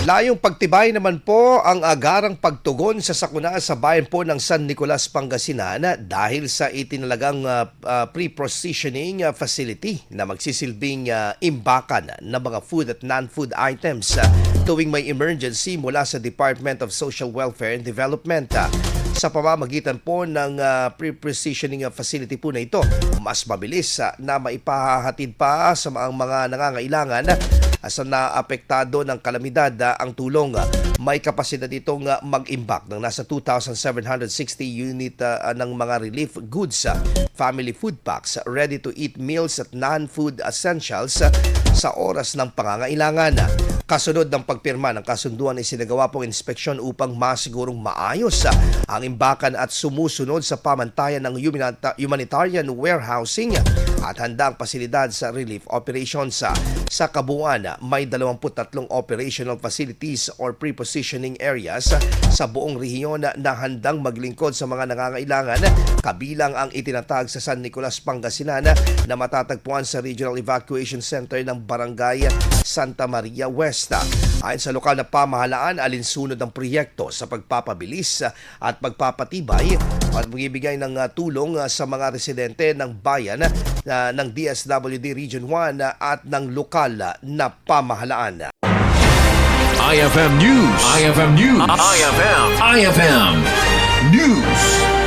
Layong pagtibay naman po ang agarang pagtugon sa sakuna sa bayan po ng San Nicolas, Pangasinan dahil sa itinalagang pre-processioning facility na magsisilbing imbakan ng mga food at non-food items tuwing may emergency mula sa Department of Social Welfare and Development. Sa pamamagitan po ng pre-processioning facility po na ito, mas mabilis na maipahatid pa sa mga nangangailangan sa naapektado ng kalamidad ang tulong. May kapasidad itong mag-imbak ng nasa 2,760 unit ng mga relief goods, family food packs, ready-to-eat meals at non-food essentials sa oras ng pangangailangan. Kasunod ng pagpirma ng kasunduan ay sinagawa pong inspeksyon upang masigurong maayos ang imbakan at sumusunod sa pamantayan ng humanitarian warehousing at handa ang pasilidad sa relief operations. Sa kabuuan, may 23 operational facilities or pre-positioning areas sa buong rehiyon na handang maglingkod sa mga nangangailangan, kabilang ang itinatag sa San Nicolas, Pangasinan na matatagpuan sa Regional Evacuation Center ng Barangay Santa Maria West. Ayon sa lokal na pamahalaan, alinsunod ang proyekto sa pagpapabilis at pagpapatibay at magbibigay ng tulong sa mga residente ng bayan ng DSWD Region 1 at ng lokal na pamahalaan. IFM News. IFM News. IFM News.